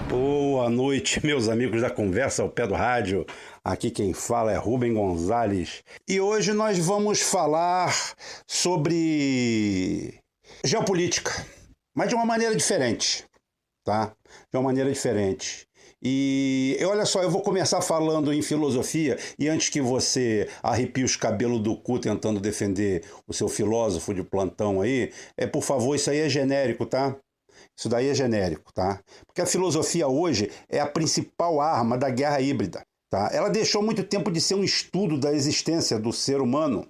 Boa noite, meus amigos da Conversa ao Pé do Rádio. Aqui quem fala é Rubem Gonzalez. E hoje nós vamos falar sobre geopolítica, mas de uma maneira diferente, tá? De uma maneira diferente. E olha só, eu vou começar falando em filosofia, e antes que você arrepie os cabelos do cu tentando defender o seu filósofo de plantão aí, por favor, isso aí é genérico, tá? Isso daí é genérico, tá? Porque a filosofia hoje é a principal arma da guerra híbrida, tá? Ela deixou muito tempo de ser um estudo da existência do ser humano,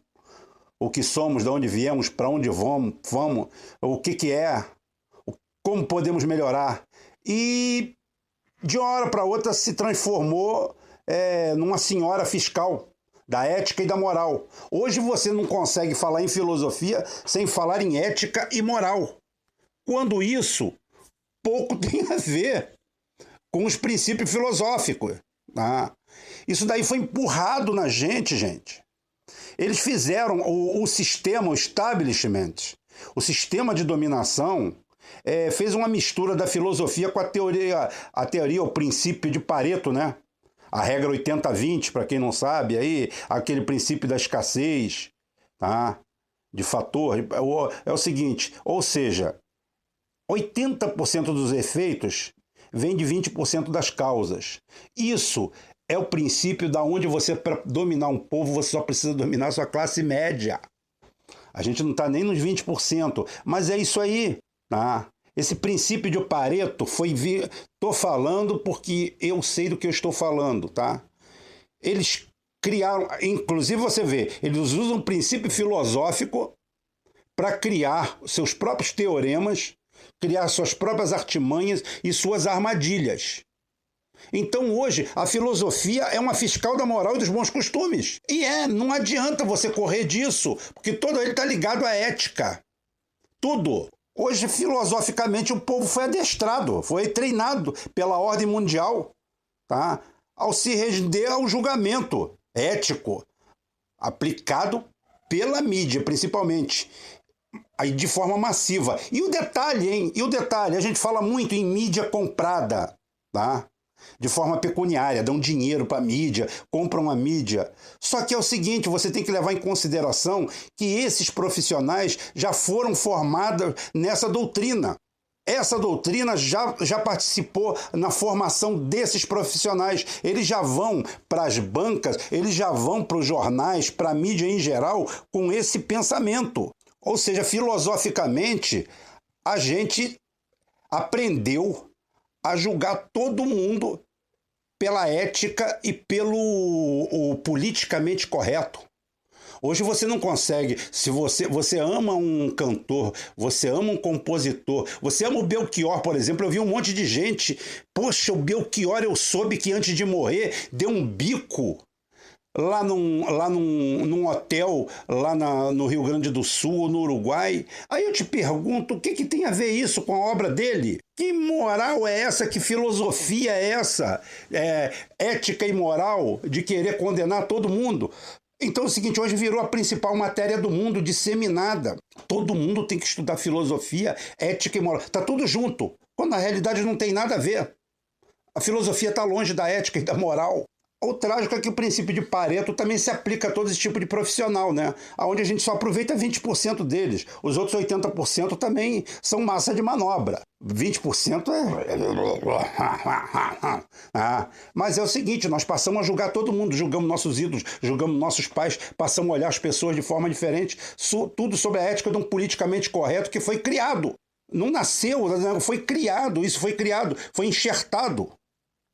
o que somos, de onde viemos, para onde vamos, o que é, como podemos melhorar. E de uma hora para outra se transformou numa senhora fiscal da ética e da moral. Hoje você não consegue falar em filosofia sem falar em ética e moral, quando isso pouco tem a ver com os princípios filosóficos. Tá? Isso daí foi empurrado na gente. Eles fizeram o sistema, o establishment, o sistema de dominação, fez uma mistura da filosofia com a teoria, o princípio de Pareto, né? A regra 80-20, para quem não sabe, aí, aquele princípio da escassez, tá? De fator. É o seguinte, ou seja, 80% dos efeitos vem de 20% das causas. Isso é o princípio da onde você, para dominar um povo, você só precisa dominar a sua classe média. A gente não está nem nos 20%, mas é isso aí. Tá? Esse princípio de Pareto estou falando porque eu sei do que eu estou falando, tá? Eles criaram, inclusive você vê, eles usam um princípio filosófico para criar seus próprios teoremas, criar suas próprias artimanhas e suas armadilhas. Então hoje a filosofia é uma fiscal da moral e dos bons costumes. E não adianta você correr disso, porque todo ele está ligado à ética. Tudo. Hoje, filosoficamente, o povo foi adestrado, foi treinado pela ordem mundial, tá? Ao se render ao julgamento ético, aplicado pela mídia, principalmente, aí de forma massiva. E o detalhe, hein? A gente fala muito em mídia comprada, tá? De forma pecuniária, dão dinheiro para a mídia, compram a mídia. Só que é o seguinte, você tem que levar em consideração que esses profissionais já foram formados nessa doutrina. Essa doutrina já participou na formação desses profissionais. Eles já vão para as bancas, eles já vão para os jornais, para a mídia em geral, com esse pensamento. Ou seja, filosoficamente, a gente aprendeu a julgar todo mundo pela ética e pelo politicamente correto. Hoje você não consegue, se você ama um cantor, você ama um compositor, você ama o Belchior, por exemplo, eu vi um monte de gente, poxa, o Belchior eu soube que antes de morrer deu um bico lá num hotel, lá no Rio Grande do Sul ou no Uruguai. Aí eu te pergunto, o que tem a ver isso com a obra dele? Que moral é essa? Que filosofia é essa? Ética e moral de querer condenar todo mundo? Então é o seguinte, hoje virou a principal matéria do mundo, disseminada. Todo mundo tem que estudar filosofia, ética e moral. Tá tudo junto, quando na realidade não tem nada a ver. A filosofia está longe da ética e da moral. O trágico é que o princípio de Pareto também se aplica a todo esse tipo de profissional, né? Onde a gente só aproveita 20% deles. Os outros 80% também são massa de manobra. 20% mas é o seguinte, nós passamos a julgar todo mundo, julgamos nossos ídolos, julgamos nossos pais, passamos a olhar as pessoas de forma diferente, tudo sob a ética de um politicamente correto que foi criado. Não nasceu, foi criado, isso foi criado, foi enxertado.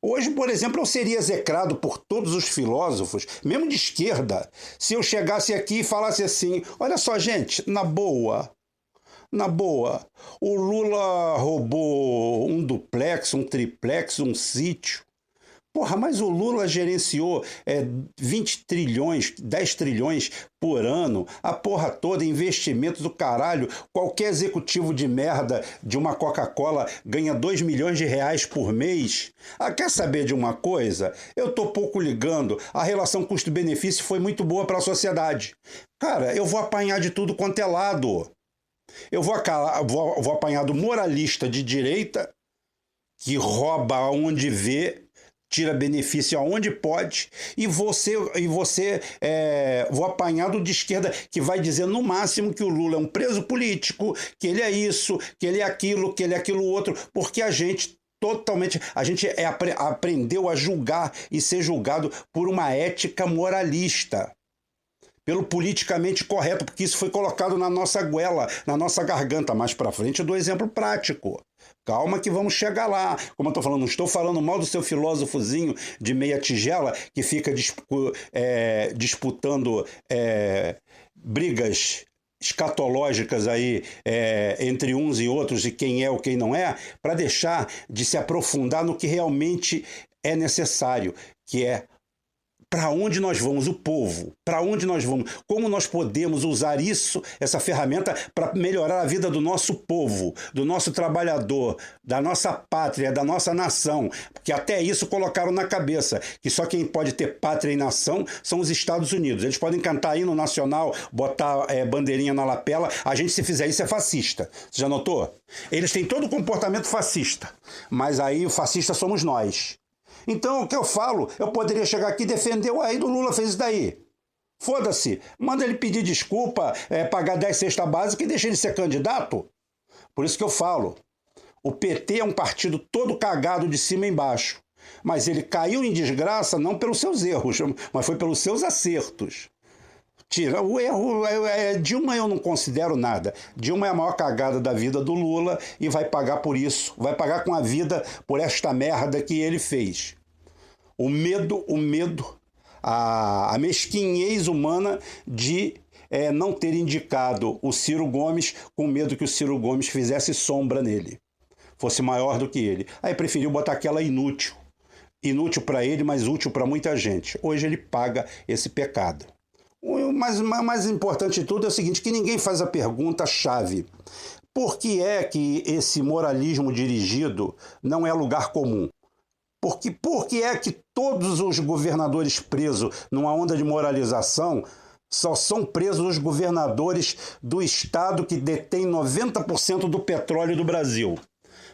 Hoje, por exemplo, eu seria execrado por todos os filósofos, mesmo de esquerda, se eu chegasse aqui e falasse assim, olha só, gente, na boa, o Lula roubou um duplex, um triplex, um sítio. Porra, mas o Lula gerenciou 20 trilhões, 10 trilhões por ano, a porra toda, investimentos do caralho. Qualquer executivo de merda de uma Coca-Cola ganha 2 milhões de reais por mês. Quer saber de uma coisa? Eu tô pouco ligando. A relação custo-benefício foi muito boa para a sociedade. Cara, eu vou apanhar de tudo quanto é lado. Eu vou apanhar do moralista de direita, que rouba aonde vê, tira benefício aonde pode, e vou apanhar do de esquerda, que vai dizer no máximo que o Lula é um preso político, que ele é isso, que ele é aquilo, que ele é aquilo outro, porque a gente aprendeu a julgar e ser julgado por uma ética moralista, pelo politicamente correto, porque isso foi colocado na nossa goela, na nossa garganta. Mais para frente eu dou exemplo prático. Calma que vamos chegar lá. Como eu estou falando, não estou falando mal do seu filósofozinho de meia tigela que fica disputando brigas escatológicas aí entre uns e outros, e quem é ou quem não é, para deixar de se aprofundar no que realmente é necessário, que é para onde nós vamos, o povo, para onde nós vamos, como nós podemos usar essa ferramenta para melhorar a vida do nosso povo, do nosso trabalhador, da nossa pátria, da nossa nação, porque até isso colocaram na cabeça, que só quem pode ter pátria e nação são os Estados Unidos. Eles podem cantar hino nacional, botar bandeirinha na lapela, a gente, se fizer isso, é fascista. Você já notou? Eles têm todo o comportamento fascista, mas aí o fascista somos nós. Então, o que eu falo, eu poderia chegar aqui e defender, aí do Lula fez isso daí. Foda-se, manda ele pedir desculpa, pagar 10 cestas básicas e deixa ele ser candidato. Por isso que eu falo, o PT é um partido todo cagado de cima e embaixo, mas ele caiu em desgraça não pelos seus erros, mas foi pelos seus acertos. O erro, Dilma eu não considero nada. Dilma é a maior cagada da vida do Lula e vai pagar por isso. Vai pagar com a vida por esta merda que ele fez. O medo, a mesquinhez humana de não ter indicado o Ciro Gomes, com medo que o Ciro Gomes fizesse sombra nele, fosse maior do que ele. Aí preferiu botar aquela inútil. Inútil para ele, mas útil para muita gente. Hoje ele paga esse pecado. Mas o mais importante de tudo é o seguinte, que ninguém faz a pergunta-chave. Por que é que esse moralismo dirigido não é lugar comum? Por que é que todos os governadores presos numa onda de moralização só são presos os governadores do estado que detém 90% do petróleo do Brasil?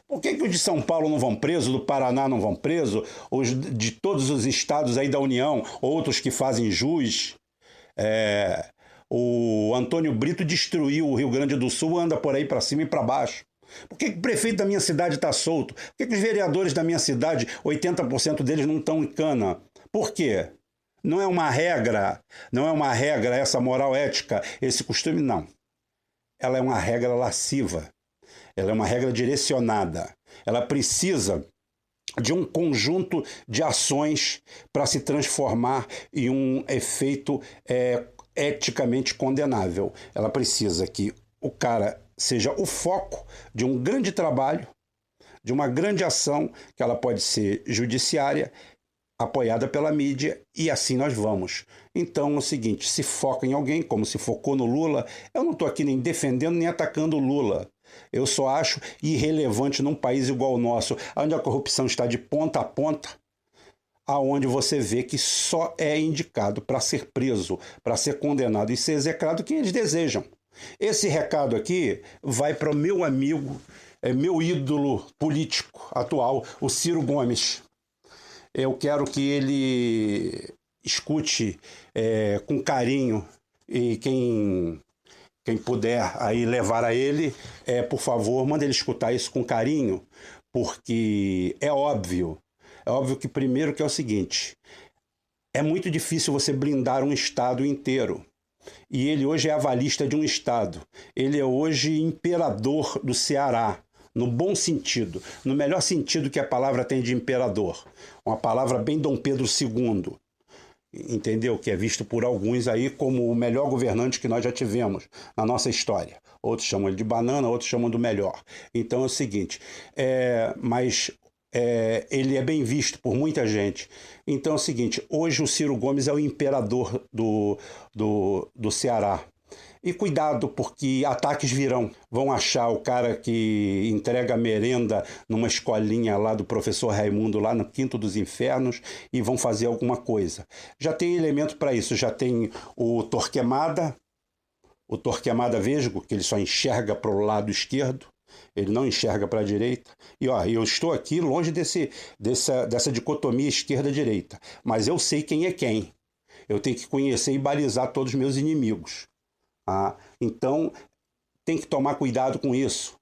Por que os de São Paulo não vão preso, do Paraná não vão preso, os de todos os estados aí da União, outros que fazem jus? O Antônio Brito destruiu o Rio Grande do Sul, anda por aí para cima e para baixo. Por que o prefeito da minha cidade está solto? Por que os vereadores da minha cidade, 80% deles não estão em cana? Por quê? Não é uma regra essa moral ética, esse costume, não. Ela é uma regra lasciva, ela é uma regra direcionada, ela precisa de um conjunto de ações para se transformar em um efeito eticamente condenável. Ela precisa que o cara seja o foco de um grande trabalho, de uma grande ação, que ela pode ser judiciária, apoiada pela mídia, e assim nós vamos. Então é o seguinte, se foca em alguém, como se focou no Lula, eu não estou aqui nem defendendo nem atacando o Lula. Eu só acho irrelevante num país igual ao nosso, onde a corrupção está de ponta a ponta, aonde você vê que só é indicado para ser preso, para ser condenado e ser execrado quem eles desejam. Esse recado aqui vai para o meu amigo, meu ídolo político atual, o Ciro Gomes. Eu quero que ele escute com carinho, e quem puder aí levar a ele, por favor, manda ele escutar isso com carinho, porque é óbvio que primeiro que é o seguinte, é muito difícil você blindar um estado inteiro, e ele hoje é avalista de um estado, ele é hoje imperador do Ceará, no bom sentido, no melhor sentido que a palavra tem de imperador, uma palavra bem Dom Pedro II, entendeu? Que é visto por alguns aí como o melhor governante que nós já tivemos na nossa história. Outros chamam ele de banana, outros chamam do melhor. Então é o seguinte, ele é bem visto por muita gente. Então é o seguinte, hoje o Ciro Gomes é o imperador do Ceará. E cuidado, porque ataques virão. Vão achar o cara que entrega merenda numa escolinha lá do professor Raimundo, lá no Quinto dos Infernos, e vão fazer alguma coisa. Já tem elemento para isso, já tem o Torquemada, o Torquemada Vesgo, que ele só enxerga para o lado esquerdo, ele não enxerga para a direita. E ó, eu estou aqui longe dessa dicotomia esquerda-direita, mas eu sei quem é quem. Eu tenho que conhecer e balizar todos os meus inimigos. Então, tem que tomar cuidado com isso.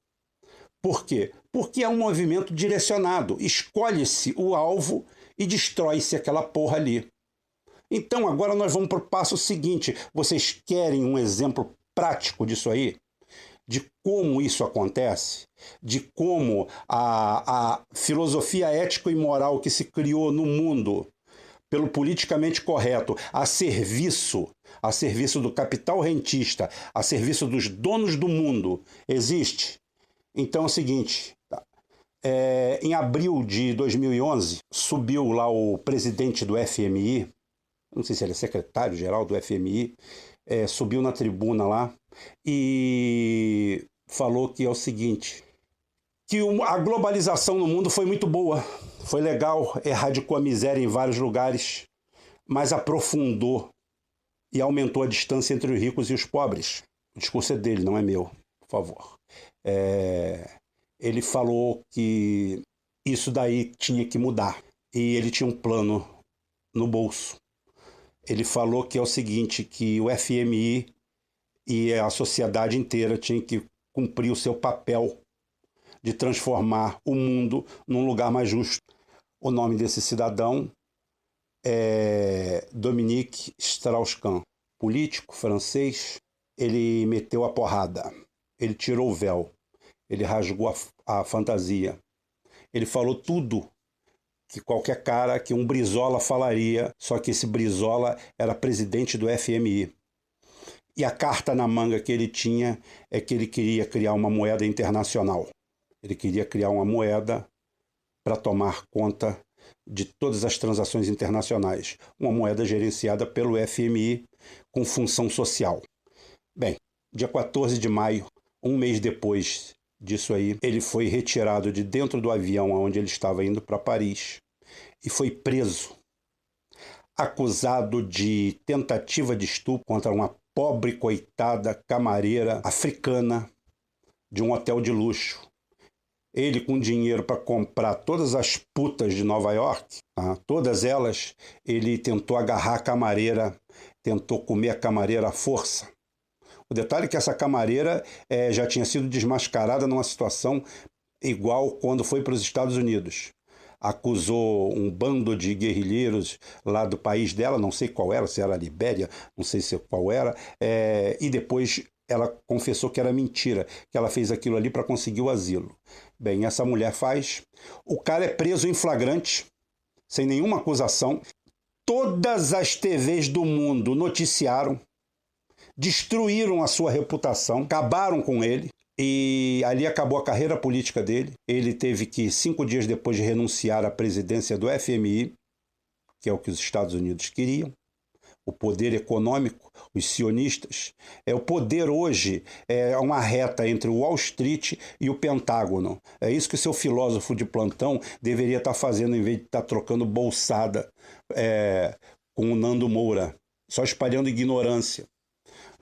Por quê? Porque é um movimento direcionado. Escolhe-se o alvo e destrói-se aquela porra ali. Então, agora nós vamos para o passo seguinte. Vocês querem um exemplo prático disso aí? De como isso acontece? De como a filosofia ética e moral que se criou no mundo pelo politicamente correto, a serviço do capital rentista, a serviço dos donos do mundo, existe? Então é o seguinte, em abril de 2011, subiu lá o presidente do FMI, não sei se ele é secretário-geral do FMI, subiu na tribuna lá e falou que é o seguinte, que a globalização no mundo foi muito boa, foi legal, erradicou a miséria em vários lugares, mas aprofundou e aumentou a distância entre os ricos e os pobres. O discurso é dele, não é meu, por favor. Ele falou que isso daí tinha que mudar e ele tinha um plano no bolso. Ele falou que é o seguinte, que o FMI e a sociedade inteira tinham que cumprir o seu papel de transformar o mundo num lugar mais justo. O nome desse cidadão é Dominique Strauss-Kahn, político francês. Ele meteu a porrada, ele tirou o véu, ele rasgou a fantasia. Ele falou tudo que qualquer cara, que um Brizola falaria, só que esse Brizola era presidente do FMI. E a carta na manga que ele tinha é que ele queria criar uma moeda internacional. Ele queria criar uma moeda para tomar conta de todas as transações internacionais. Uma moeda gerenciada pelo FMI com função social. Bem, dia 14 de maio, um mês depois disso aí, ele foi retirado de dentro do avião onde ele estava indo para Paris e foi preso, acusado de tentativa de estupro contra uma pobre, coitada camareira africana de um hotel de luxo. Ele, com dinheiro para comprar todas as putas de Nova York, todas elas, ele tentou agarrar a camareira, tentou comer a camareira à força. O detalhe é que essa camareira já tinha sido desmascarada numa situação igual quando foi para os Estados Unidos. Acusou um bando de guerrilheiros lá do país dela, não sei qual era, se era a Libéria, não sei qual era, e depois ela confessou que era mentira, que ela fez aquilo ali para conseguir o asilo. Bem, essa mulher faz. O cara é preso em flagrante, sem nenhuma acusação. Todas as TVs do mundo noticiaram, destruíram a sua reputação, acabaram com ele. E ali acabou a carreira política dele. Ele teve que, 5 dias depois de renunciar à presidência do FMI, que é o que os Estados Unidos queriam, o poder econômico, os sionistas. O poder hoje é uma reta entre o Wall Street e o Pentágono. É isso que o seu filósofo de plantão deveria estar fazendo, em vez de estar trocando bolsada com o Nando Moura, só espalhando ignorância.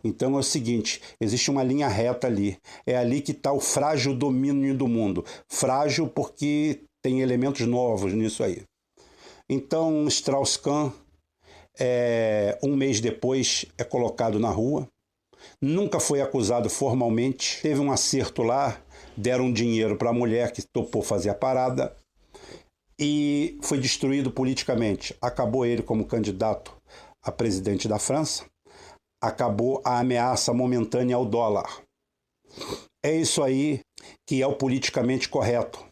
Então é o seguinte, existe uma linha reta ali. É ali que está o frágil domínio do mundo. Frágil porque tem elementos novos nisso aí. Então Strauss-Kahn, um mês depois, é colocado na rua. Nunca foi acusado formalmente. Teve um acerto lá, deram dinheiro para a mulher que topou fazer a parada e foi destruído politicamente. Acabou ele como candidato a presidente da França. Acabou a ameaça momentânea ao dólar. É isso aí que é o politicamente correto.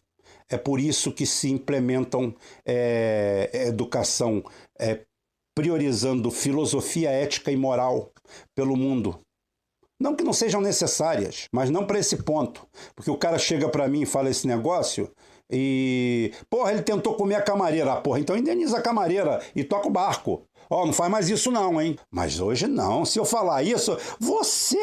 É por isso que se implementam educação priorizando filosofia ética e moral pelo mundo. Não que não sejam necessárias, mas não para esse ponto. Porque o cara chega para mim e fala esse negócio, E, porra, ele tentou comer a camareira. Ah, porra, então indeniza a camareira e toca o barco. Ó, não faz mais isso não, hein? Mas hoje não. Se eu falar isso, você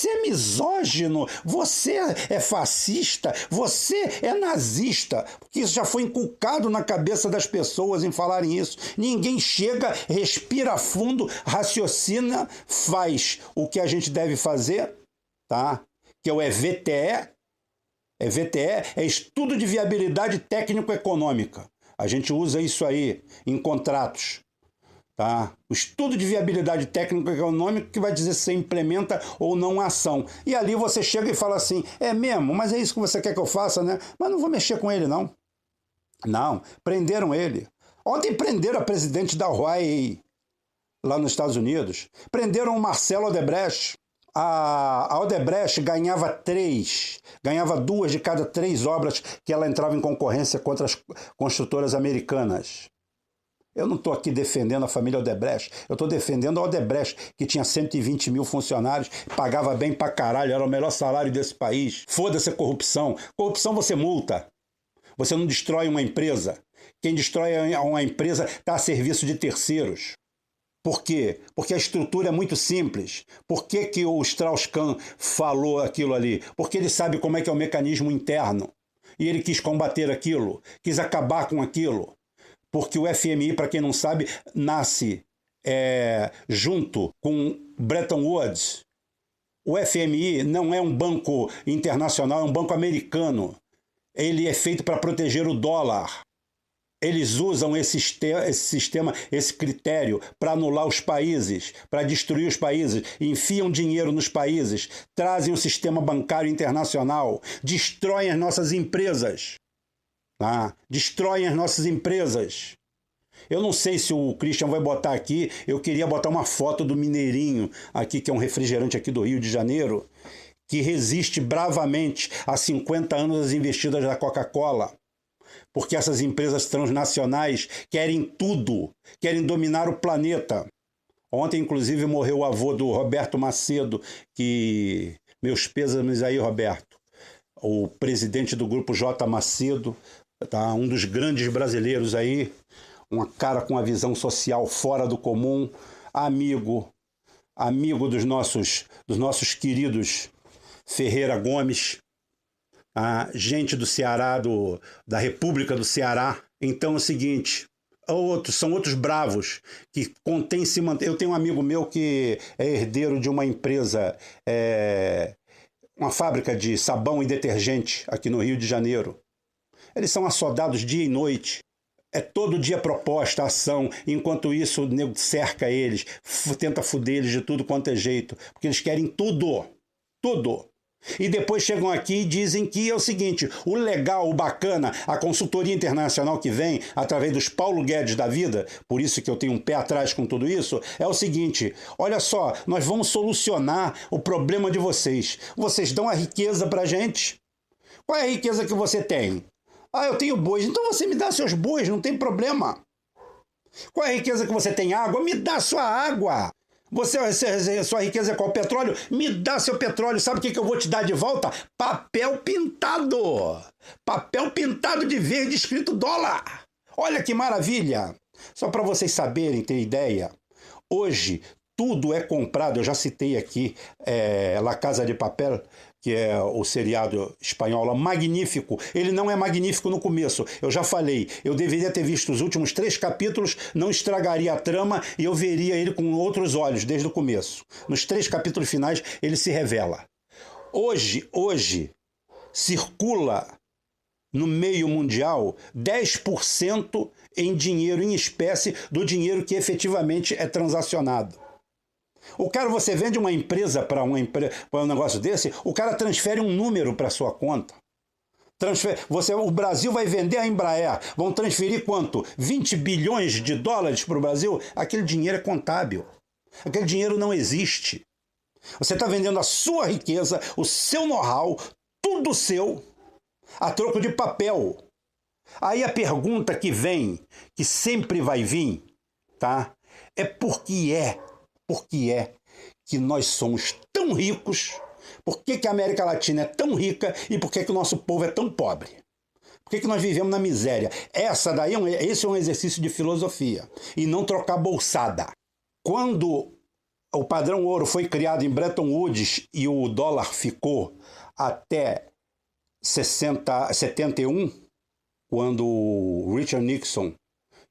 é misógino, você é fascista, você é nazista. Porque isso já foi inculcado na cabeça das pessoas em falarem isso. Ninguém chega, respira fundo, raciocina, faz o que a gente deve fazer, tá? Que é o EVTE. VTE é Estudo de Viabilidade Técnico-Econômica. A gente usa isso aí em contratos. Tá? O estudo de viabilidade técnico-econômica que vai dizer se você implementa ou não a ação. E ali você chega e fala assim, é mesmo, mas é isso que você quer que eu faça, né? Mas não vou mexer com ele, não. Não, prenderam ele. Ontem prenderam a presidente da Huawei, lá nos Estados Unidos. Prenderam o Marcelo Odebrecht. A Odebrecht ganhava 2 de cada 3 obras que ela entrava em concorrência contra as construtoras americanas. Eu não estou aqui defendendo a família Odebrecht, eu estou defendendo a Odebrecht, que tinha 120 mil funcionários, pagava bem pra caralho, era o melhor salário desse país. Foda-se a corrupção. Corrupção você multa. Você não destrói uma empresa. Quem destrói uma empresa está a serviço de terceiros. Por quê? Porque a estrutura é muito simples. Por que que o Strauss-Kahn falou aquilo ali? Porque ele sabe como é que é o mecanismo interno. E ele quis combater aquilo, quis acabar com aquilo. Porque o FMI, para quem não sabe, nasce junto com Bretton Woods. O FMI não é um banco internacional, é um banco americano. Ele é feito para proteger o dólar. Eles usam esse sistema, esse critério, para anular os países, para destruir os países, enfiam dinheiro nos países, trazem o sistema bancário internacional, destroem as nossas empresas. Tá? Destroem as nossas empresas. Eu não sei se o Christian vai botar aqui, eu queria botar uma foto do Mineirinho, aqui, que é um refrigerante aqui do Rio de Janeiro, que resiste bravamente há 50 anos às investidas da Coca-Cola. Porque essas empresas transnacionais querem tudo, querem dominar o planeta. Ontem, inclusive, morreu o avô do Roberto Macedo, que... Meus pêsames aí, Roberto. O presidente do grupo J. Macedo, tá? Um dos grandes brasileiros aí, um cara com uma visão social fora do comum, amigo dos nossos queridos Ferreira Gomes, a gente do Ceará, da República do Ceará. Então é o seguinte, são outros bravos que contêm se manter. Eu tenho um amigo meu que é herdeiro de uma empresa, uma fábrica de sabão e detergente aqui no Rio de Janeiro. Eles são assodados dia e noite. É todo dia proposta, ação. Enquanto isso, o nego cerca eles, tenta fuder eles de tudo quanto é jeito. Porque eles querem tudo. Tudo. E depois chegam aqui e dizem que é o seguinte, o legal, o bacana, a consultoria internacional que vem através dos Paulo Guedes da vida, por isso que eu tenho um pé atrás com tudo isso, é o seguinte, olha só, nós vamos solucionar o problema de vocês. Vocês dão a riqueza pra gente. Qual é a riqueza que você tem? Ah, eu tenho bois. Então você me dá seus bois, não tem problema. Qual é a riqueza que você tem? Água? Me dá sua água. Sua riqueza é qual? Petróleo? Me dá seu petróleo. Sabe o que eu vou te dar de volta? Papel pintado. Papel pintado de verde escrito dólar. Olha que maravilha. Só para vocês saberem, ter ideia. Hoje, tudo é comprado. Eu já citei aqui La Casa de Papel, que é o seriado espanhol, magnífico. Ele não é magnífico no começo, eu já falei. Eu deveria ter visto os últimos 3 capítulos, não estragaria a trama e eu veria ele com outros olhos desde o começo. Nos 3 capítulos finais, ele se revela. Hoje circula no meio mundial 10% em dinheiro em espécie do dinheiro que efetivamente é transacionado. O cara, você vende uma empresa para um negócio desse, o cara transfere um número para sua conta. O Brasil vai vender a Embraer, vão transferir quanto? 20 bilhões de dólares para o Brasil? Aquele dinheiro é contábil. Aquele dinheiro não existe. Você está vendendo a sua riqueza, o seu know-how, tudo seu, a troco de papel. Aí a pergunta que vem, que sempre vai vir, tá? É por que nós somos tão ricos? Por que a América Latina é tão rica e por que o nosso povo é tão pobre? Por Por que nós vivemos na miséria? Esse é um exercício de filosofia. E não trocar bolsada. Quando o padrão ouro foi criado em Bretton Woods e o dólar ficou até 71, quando o Richard Nixon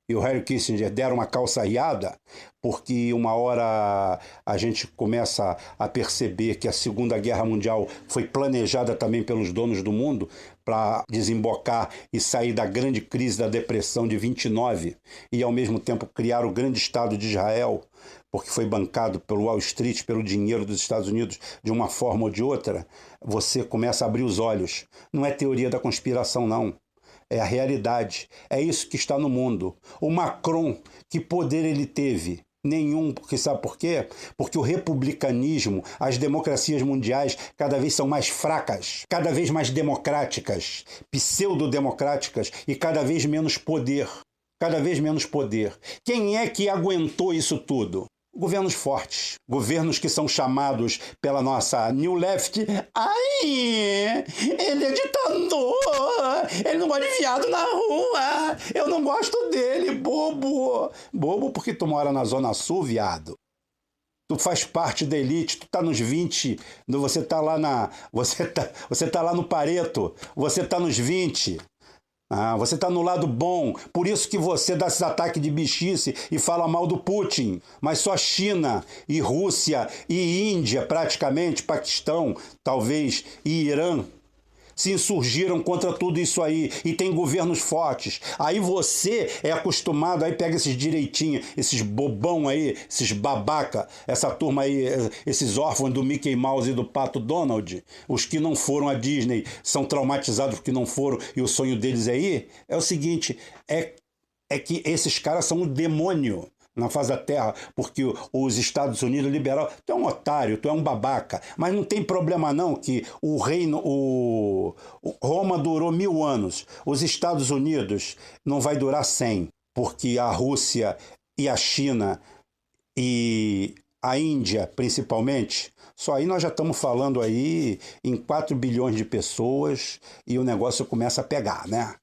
e o Henry Kissinger deram uma calçarriada, porque uma hora a gente começa a perceber que a Segunda Guerra Mundial foi planejada também pelos donos do mundo para desembocar e sair da grande crise da depressão de 29 e ao mesmo tempo criar o grande Estado de Israel, porque foi bancado pelo Wall Street, pelo dinheiro dos Estados Unidos de uma forma ou de outra. Você começa a abrir os olhos. Não é teoria da conspiração, não. É a realidade. É isso que está no mundo. O Macron, que poder ele teve? Nenhum, porque sabe por quê? Porque o republicanismo, as democracias mundiais cada vez são mais fracas, cada vez mais democráticas, pseudo-democráticas e cada vez menos poder. Cada vez menos poder. Quem é que aguentou isso tudo? Governos fortes, governos que são chamados pela nossa New Left. Ai, ele é ditador, ele não gosta de viado na rua, eu não gosto dele, bobo. Bobo porque tu mora na Zona Sul, viado. Tu faz parte da elite, tu tá nos 20, você tá lá no Pareto, você tá nos 20. Você está no lado bom, por isso que você dá esses ataques de bichice e fala mal do Putin. Mas só China e Rússia e Índia, praticamente, Paquistão, talvez, e Irã, se insurgiram contra tudo isso aí e tem governos fortes. Aí você é acostumado, aí pega esses direitinhos, esses bobão aí, esses babaca, essa turma aí, esses órfãos do Mickey Mouse e do Pato Donald, os que não foram à Disney são traumatizados porque não foram e o sonho deles é ir. É o seguinte, é que esses caras são um demônio na face da terra, porque os Estados Unidos liberaram. Tu é um otário, tu é um babaca, mas não tem problema não que o Roma durou 1000 anos, os Estados Unidos não vai durar 100, porque a Rússia e a China e a Índia, principalmente, só aí nós já estamos falando aí em 4 bilhões de pessoas e o negócio começa a pegar, né?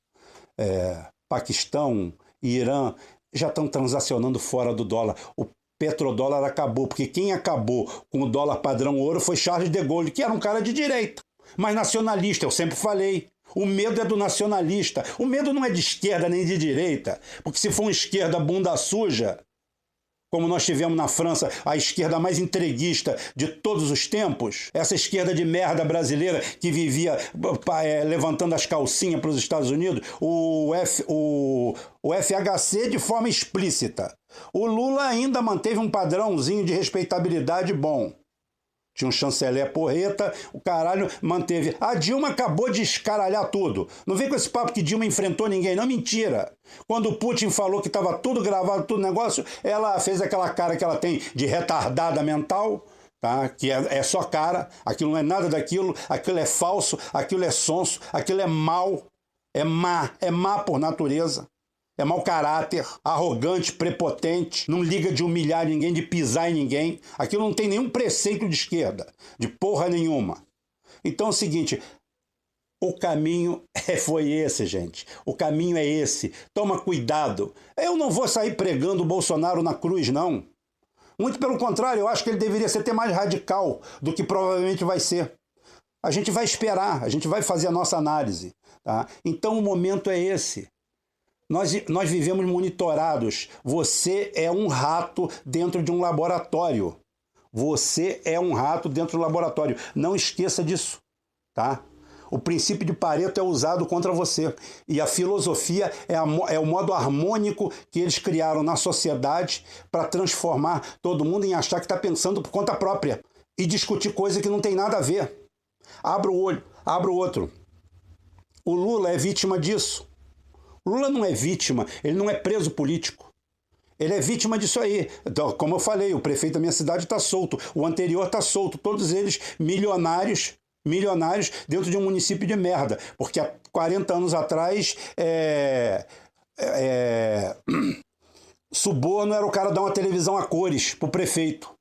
Paquistão e Irã já estão transacionando fora do dólar. O petrodólar acabou, porque quem acabou com o dólar padrão ouro foi Charles de Gaulle, que era um cara de direita, mas nacionalista, eu sempre falei. O medo é do nacionalista. O medo não é de esquerda nem de direita, porque se for uma esquerda bunda suja, como nós tivemos na França, a esquerda mais entreguista de todos os tempos, essa esquerda de merda brasileira que vivia levantando as calcinhas para os Estados Unidos, o FHC de forma explícita. O Lula ainda manteve um padrãozinho de respeitabilidade bom. Tinha um chanceler porreta, o caralho manteve. A Dilma acabou de escaralhar tudo. Não vem com esse papo que Dilma enfrentou ninguém, não, mentira. Quando o Putin falou que estava tudo gravado, tudo negócio, ela fez aquela cara que ela tem de retardada mental, tá? Que é só cara, aquilo não é nada daquilo, aquilo é falso, aquilo é sonso, aquilo é mal, é má por natureza. É mau caráter, arrogante, prepotente, não liga de humilhar ninguém, de pisar em ninguém. Aquilo não tem nenhum preceito de esquerda, de porra nenhuma. Então é o seguinte, o caminho foi esse, gente. O caminho é esse. Toma cuidado. Eu não vou sair pregando o Bolsonaro na cruz, não. Muito pelo contrário, eu acho que ele deveria ser até mais radical do que provavelmente vai ser. A gente vai esperar, a gente vai fazer a nossa análise. Tá? Então o momento é esse. Nós vivemos monitorados. Você é um rato dentro de um laboratório. Você é um rato dentro do laboratório. Não esqueça disso, tá? O princípio de Pareto é usado contra você. E a filosofia é o modo harmônico que eles criaram na sociedade para transformar todo mundo em achar que está pensando por conta própria e discutir coisa que não tem nada a ver. Abra o olho, abra o outro. O Lula é vítima disso. Lula não é vítima, ele não é preso político. Ele é vítima disso aí. Então, como eu falei, o prefeito da minha cidade está solto, o anterior está solto, todos eles milionários dentro de um município de merda. Porque há 40 anos atrás, suborno era o cara dar uma televisão a cores pro prefeito.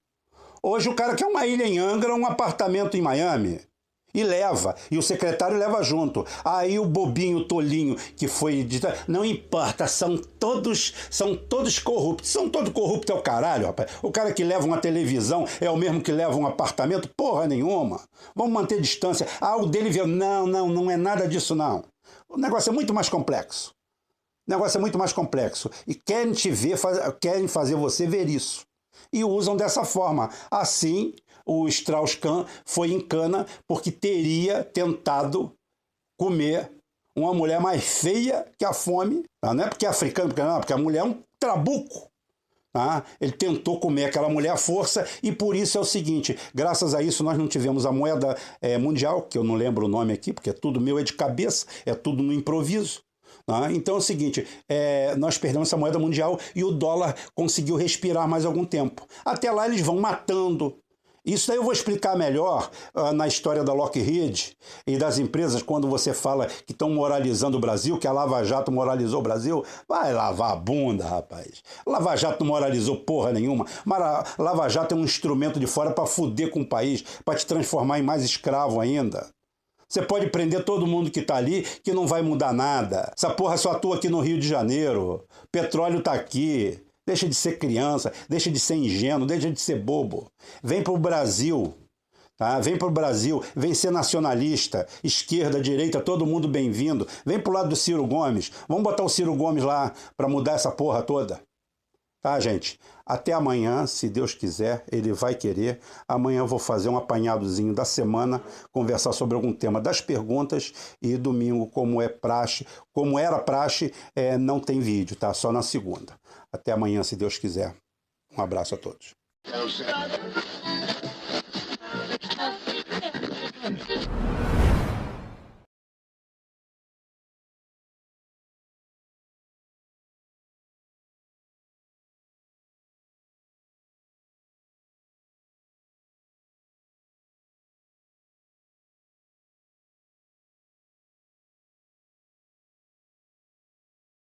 Hoje o cara quer uma ilha em Angra, um apartamento em Miami. e leva, e o secretário leva junto. Aí o bobinho, o tolinho, que foi editar, não importa, são todos corruptos. São todos corruptos é o caralho, rapaz. O cara que leva uma televisão é o mesmo que leva um apartamento? Porra nenhuma. Vamos manter distância. Ah, o dele viu. Não é nada disso, não. O negócio é muito mais complexo. O negócio é muito mais complexo. E querem te ver, querem fazer você ver isso. E usam dessa forma. Assim, o Strauss-Kahn foi em cana porque teria tentado comer uma mulher mais feia que a fome. Não é porque é africano, porque a mulher é um trabuco. Tá? Ele tentou comer aquela mulher à força e por isso é o seguinte, graças a isso nós não tivemos a moeda mundial, que eu não lembro o nome aqui, porque tudo meu é de cabeça, é tudo no improviso. Tá? Então é o seguinte, nós perdemos essa moeda mundial e o dólar conseguiu respirar mais algum tempo. Até lá eles vão matando. Isso daí eu vou explicar melhor na história da Lockheed e das empresas, quando você fala que estão moralizando o Brasil, que a Lava Jato moralizou o Brasil. Vai lavar a bunda, rapaz. Lava Jato não moralizou porra nenhuma. Mas a Lava Jato é um instrumento de fora para fuder com o país, para te transformar em mais escravo ainda. Você pode prender todo mundo que tá ali, que não vai mudar nada. Essa porra só atua aqui no Rio de Janeiro. Petróleo tá aqui. Deixa de ser criança, deixa de ser ingênuo, deixa de ser bobo. Vem pro Brasil, tá? Vem pro Brasil, vem ser nacionalista, esquerda, direita, todo mundo bem-vindo. Vem pro lado do Ciro Gomes. Vamos botar o Ciro Gomes lá para mudar essa porra toda. Tá, gente? Até amanhã, se Deus quiser, ele vai querer. Amanhã eu vou fazer um apanhadozinho da semana, conversar sobre algum tema das perguntas e domingo, como era praxe, não tem vídeo, tá? Só na segunda. Até amanhã, se Deus quiser. Um abraço a todos.